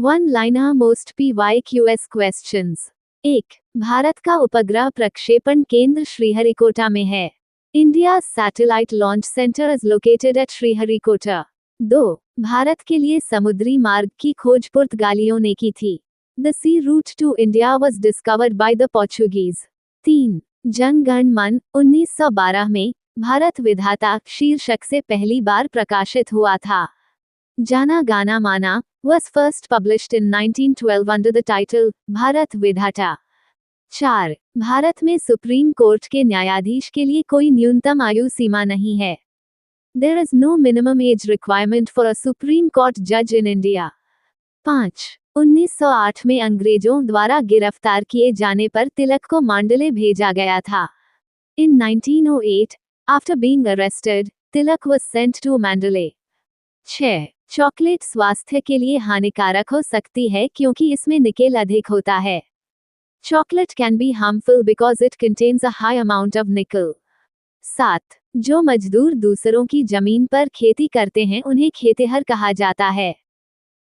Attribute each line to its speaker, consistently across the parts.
Speaker 1: One liner most PYQS questions. 1. Bharat का उपग्रह प्रक्षेपण केंद्र श्रीहरिकोटा में है। India satellite launch centre is located at Sriharikota. 2. Bharat के लिए समुद्री मार्ग की खोज पुर्तगालियों ने की थी। The sea route to India was discovered by the Portuguese. 3. Jana गण मन 1912 में भारत विधाता शीर्षक से पहली बार प्रकाशित हुआ था। जाना गाना माना was first published in 1912 under the title Bharat विधाता। 4. भारत में सुप्रीम कोर्ट के न्यायाधीश के लिए कोई न्यूनतम आयु सीमा नहीं है। There is no minimum age requirement for a Supreme Court judge in India. 5. 1908 में अंग्रेजों द्वारा गिरफ्तार किए जाने पर तिलक को मांडले भेजा गया था। In 1908, after being arrested, Tilak was sent to Mandalay. 6. Chocolate स्वास्थ्य के लिए हानिकारक हो सकती है क्योंकि इसमें निकेल अधिक होता है। Chocolate can be harmful because it contains a high amount of निकल। 7. जो मजदूर दूसरों की जमीन पर खेती करते हैं उन्हें खेतिहर कहा जाता है।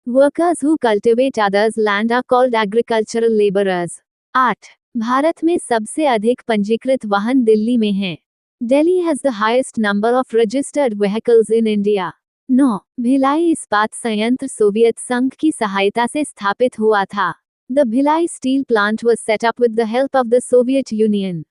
Speaker 1: Workers who cultivate others land are called agricultural labourers. 8. Bharat में सबसे अधिक पंजीकृत वाहन दिल्ली में हैं। Delhi has the highest number of registered vehicles in India. 9. Bhilai इस्पात संयंत्र सोवियत संघ की सहायता से स्थापित हुआ था। The Bhilai steel plant was set up with the help of the Soviet Union.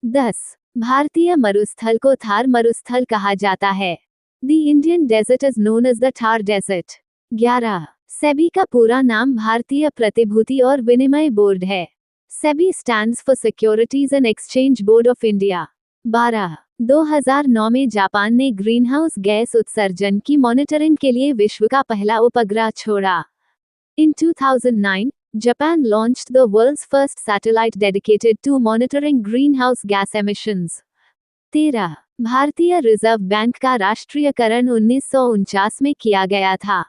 Speaker 1: 10. भारतीय मरुस्थल को थार मरुस्थल कहा जाता है। The Indian desert is known as the Thar Desert. 11. SEBI का पूरा नाम भारतीय प्रतिभूति और विनिमय बोर्ड है। SEBI stands for Securities and Exchange Board of India. 12. 2009 में जापान ने ग्रीनहाउस गैस उत्सर्जन की मॉनिटरिंग के लिए विश्व का पहला उपग्रह छोड़ा। In 2009, Japan launched the world's first satellite dedicated to monitoring greenhouse gas emissions. 13. भारतीय रिजर्व बैंक का राष्ट्रीयकरण 1949 में किया गया था।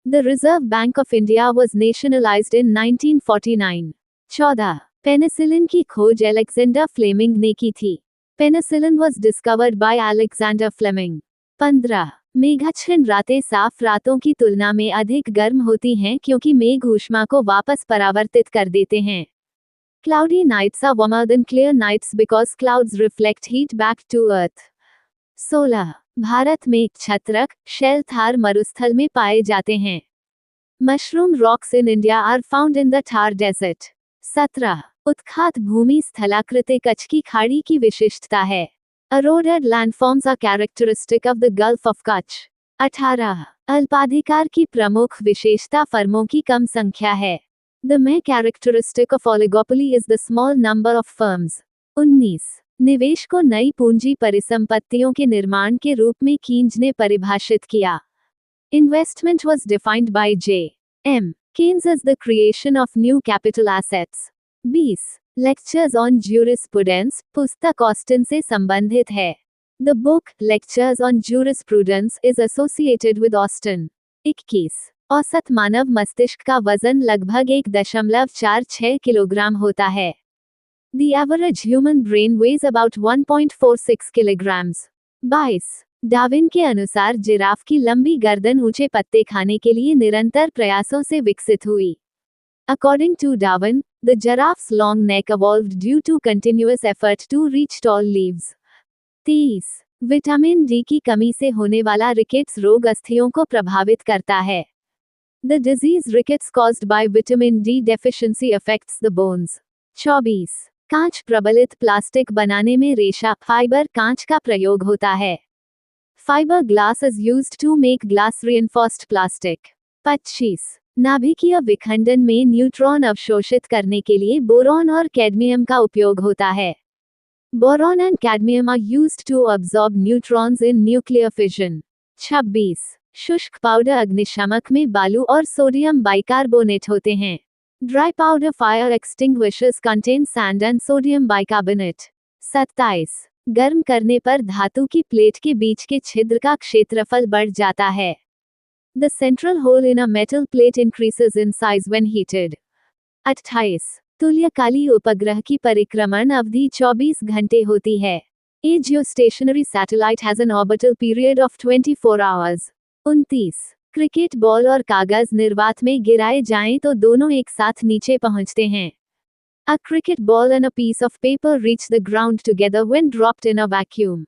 Speaker 1: The Reserve Bank of India was nationalized in 1949. 14. Penicillin की खोज अलेक्जेंडर फ्लेमिंग ने की थी। Penicillin was discovered by Alexander Fleming. 15. मेघाच्छन्न रातें साफ रातों की तुलना में अधिक गर्म होती हैं क्योंकि मेघ ऊष्मा को वापस परावर्तित कर देते हैं। Cloudy nights are warmer than clear nights because clouds reflect heat back to earth. 16. Bharat में छत्रक शेल थार मरुस्थल में पाए जाते हैं। Mushroom rocks in India are found in the Thar Desert. 17. उत्खात भूमि स्थलाकृति कच्छ की खाड़ी की विशिष्टता है। Eroded landforms are characteristic of the Gulf of Kutch. 18. अल्पाधिकार की प्रमुख विशेषता फर्मों की कम संख्या है। The main characteristic of oligopoly is the small number of firms. 19. निवेश को नई पूंजी परिसंपत्तियों के निर्माण के रूप में कीन्ज ने परिभाषित किया। Investment was defined by J.M. Keynes as the creation of new capital assets. 20. Lectures on jurisprudence पुस्तक ऑस्टिन से संबंधित है। The book lectures on jurisprudence is associated with Austin. 21. औसत मानव मस्तिष्क का वजन लगभग 1.46 किलोग्राम होता है। The average human brain ways about 1.46 kilograms. 22. Darwin के अनुसार जिराफ की लंबी गर्दन ऊंचे पत्ते खाने के लिए निरंतर प्रयासों से विकसित हुई। According to Darwin, the giraffe's long neck evolved due to continuous effort to reach tall leaves. 23. Vitamin D की कमी से होने वाला रिकेट्स रोग अस्थियों को प्रभावित करता है। The disease rickets caused by vitamin D deficiency affects the bones. 24. कांच प्रबलित प्लास्टिक बनाने में रेशा फाइबर कांच का प्रयोग होता है। Fiber glass is used to make glass reinforced plastic. 25. नाभिकीय विखंडन में न्यूट्रॉन अवशोषित करने के लिए बोरॉन और कैडमियम का उपयोग होता है। Boron and cadmium are used to absorb neutrons in nuclear fission. 26. शुष्क पाउडर अग्निशामक में बालू और सोडियम बाइकार्बोनेट होते हैं। Dry powder fire extinguishers contain sand and sodium bicarbonate. 27. गर्म करने पर धातु की प्लेट के बीच के छिद्र का क्षेत्रफल बढ़ जाता है। The central hole in a metal plate increases in size when heated. 28. तुल्यकाली उपग्रह की परिक्रमण अवधि 24 घंटे होती है। A geostationary satellite has an orbital period of 24 hours. 29. Cricket ball और कागज निर्वात में गिराए जाएं तो दोनों एक साथ नीचे पहुंचते हैं। A cricket ball and a piece of paper reach the ground together when dropped in a vacuum.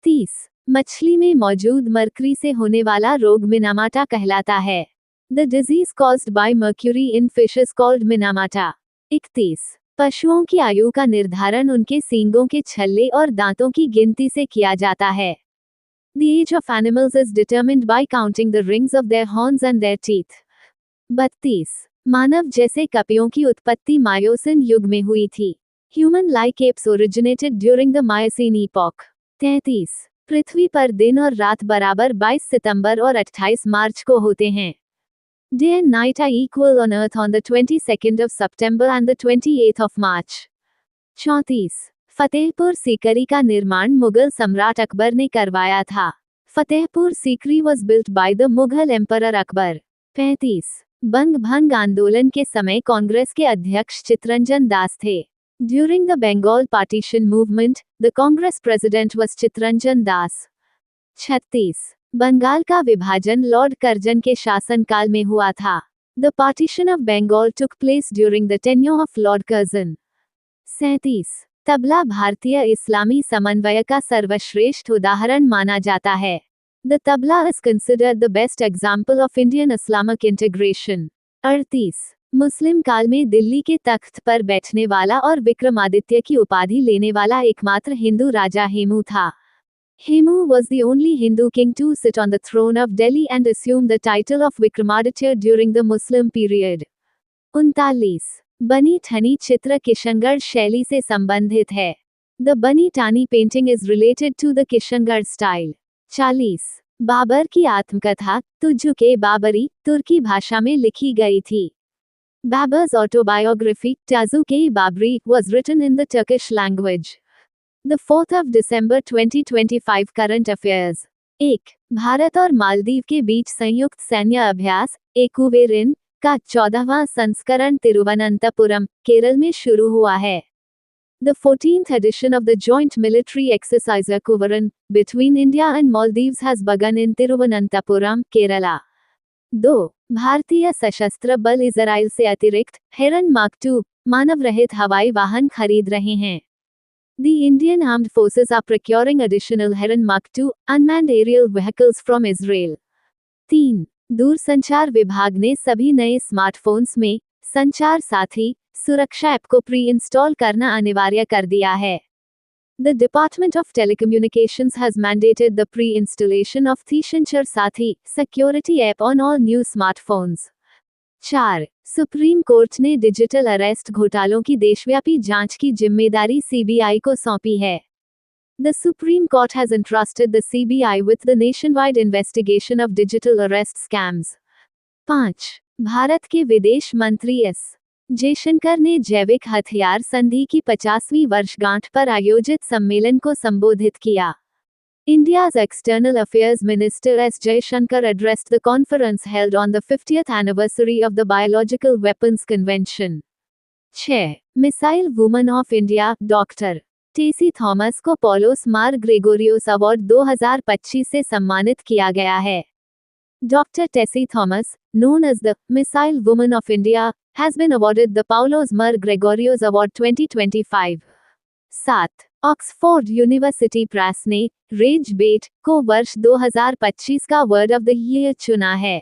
Speaker 1: 30. मछली में मौजूद मरकरी से होने वाला रोग मिनामाटा कहलाता है। The disease caused by mercury in fish is called minamata. 31. पशुओं की आयु का निर्धारण उनके सींगों के छल्ले और दांतों की गिनती से किया जाता है। The age of animals is determined by counting the rings of their horns and their teeth. 32. मानव जैसे कपियों की उत्पत्ति मायोसिन युग में हुई थी। Human like apes originated during the Miocene epoch. 33. पृथ्वी पर दिन और रात बराबर 22 सितंबर और 28 मार्च को होते हैं। Day and night are equal on Earth on the 22nd of September and the 28th of March. 34. Fatehpur Sikri का निर्माण मुगल सम्राट अकबर ने करवाया था। Fatehpur Sikri was built by the Mughal Emperor Akbar. 35. बंग भंग आंदोलन के समय कांग्रेस के अध्यक्ष चित्तरंजन दास थे। During the Bengal partition movement, the Congress president was Chittaranjan Das. 36. Bengal का विभाजन लॉर्ड कर्जन के शासनकाल में हुआ था। The partition of Bengal took place during the tenure of Lord Curzon. 37. Tabla भारतीय इस्लामी समन्वय का सर्वश्रेष्ठ उदाहरण माना जाता है। The tabla is considered the best example of Indian Islamic integration. 38. मुस्लिम काल में दिल्ली के तख्त पर बैठने वाला और विक्रमादित्य की उपाधि लेने वाला एकमात्र हिंदू राजा हेमू था। Hemu was the only Hindu king to sit on the throne of Delhi and assume the title of Vikramaditya during the Muslim period. 39. बनी ठनी चित्र किशनगढ़ शैली से संबंधित है। The बनी टानी painting is related to the Kishangarh style. 40. Babar की आत्मकथा तुझुके बाबरी तुर्की भाषा में लिखी गई थी। Babur's autobiography Tazuke Babri was written in the Turkish language. The 4th of December 2025 current affairs. 1. Bharat और मालदीव के बीच संयुक्त सैन्य अभ्यास एकुवेरिन का 14वां संस्करण तिरुवनंतपुरम केरल में शुरू हुआ है। The 14th edition of the joint military exercise Ekuverin between India and Maldives has begun in Tiruvananthapuram, Kerala. 2. भारतीय सशस्त्र बल इजराइल से अतिरिक्त हेरन मार्क II मानव रहित हवाई वाहन खरीद रहे हैं। The Indian Armed Forces are procuring additional Heron Mark II unmanned aerial vehicles from Israel. 3. दूरसंचार विभाग ने सभी नए स्मार्टफोन्स में संचार साथी सुरक्षा ऐप को प्री इंस्टॉल करना अनिवार्य कर दिया है। The Department of Telecommunications has mandated the pre-installation of Theeshanchar Sathi security app on all new smartphones. 4. Supreme court ने डिजिटल अरेस्ट घोटालों की देशव्यापी जांच की जिम्मेदारी सीबीआई को सौंपी है। The Supreme Court has entrusted the CBI with the nationwide investigation of digital arrest scams. 5. Bharat के विदेश मंत्री एस जयशंकर ने जैविक हथियार संधि की 50वीं वर्षगांठ पर आयोजित सम्मेलन को संबोधित किया। India's External Affairs Minister S. Jaishankar addressed the conference held on the 50th anniversary of the Biological Weapons Convention. 6. Missile woman of India doctor Tessy Thomas को पॉलोस मार ग्रेगोरियोस अवार्ड 2025 से सम्मानित किया गया है। Dr. Tessie Thomas, known as the Missile Woman of India, has been awarded the Paulos Mar Gregorios Award 2025. 7. Oxford University press ने raise बेट को वर्ष 2025 का वर्ड ऑफ द ईयर चुना है।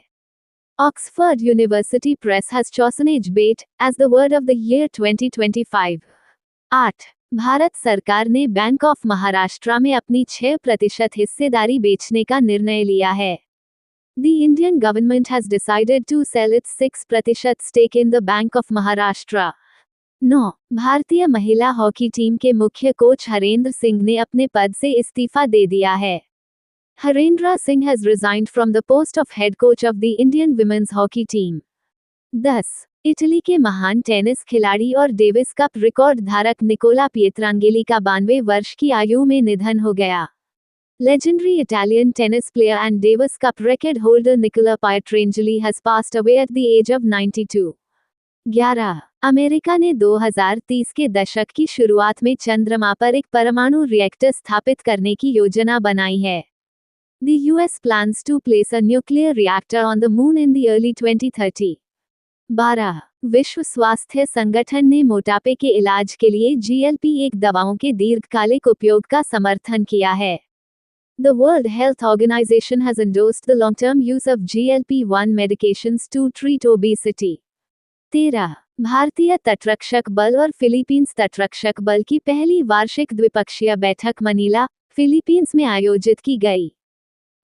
Speaker 1: Oxford University Press has chosen as bait as the word of the year 2025. 8. Bharat सरकार ने bank of Maharashtra में अपनी 6% हिस्सेदारी बेचने का निर्णय लिया है। The Indian government has decided to sell its 6% stake in the Bank of Maharashtra. 9. भारतीय महिला हॉकी टीम के मुख्य कोच हरेंद्र सिंह ने अपने पद से इस्तीफा दे दिया है। Harendra Singh has resigned from the post of head coach of the Indian women's hockey team. 10. Italy के महान टेनिस खिलाड़ी और डेविस कप रिकॉर्ड धारक निकोला पिएट्रांगेली का 92 वर्ष की आयु में निधन हो गया। Legendary Italian tennis player and Davis Cup record holder Nicola Pietrangeli has passed away at the age of 92. 11. America ने 2030 के दशक की शुरुआत में चंद्रमा पर एक परमाणु रिएक्टर स्थापित करने की योजना बनाई है। The US plans to place a nuclear reactor on the moon in the early 2030. 12. विश्व स्वास्थ्य संगठन ने मोटापे के इलाज के लिए GLP-1 दवाओं के दीर्घकालिक उपयोग का समर्थन किया है. The World Health Organization has endorsed the long-term use of GLP-1 medications to treat obesity. 13. भारतीय तटरक्षक बल और फिलीपींस तटरक्षक बल की पहली वार्षिक द्विपक्षीय बैठक मनीला, फिलीपींस में आयोजित की गई.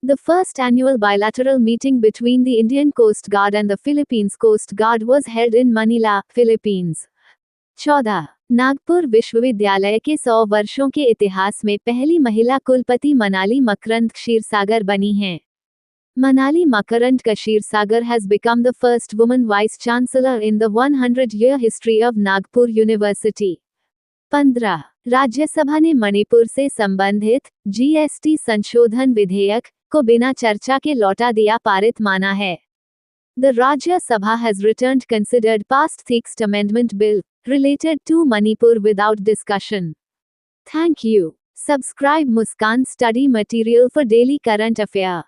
Speaker 1: The first annual bilateral meeting between the Indian Coast Guard and the Philippines Coast Guard was held in Manila, Philippines. 14. Nagpur विश्वविद्यालय के 100 वर्षों के इतिहास में पहली महिला कुलपति मनाली मकरंद क्षीरसागर बनी हैं. Manali Makarand Kashirsagar has become the first woman vice chancellor in the 100-year history of Nagpur University. 15. Rajya Sabha ने मणिपुर से संबंधित GST संशोधन विधेयक को बिना चर्चा के लौटा दिया पारित माना है. The Rajya Sabha has returned considered past Sixth Amendment Bill related to Manipur without discussion. Thank you. Subscribe Muskan Study Material for daily current affair.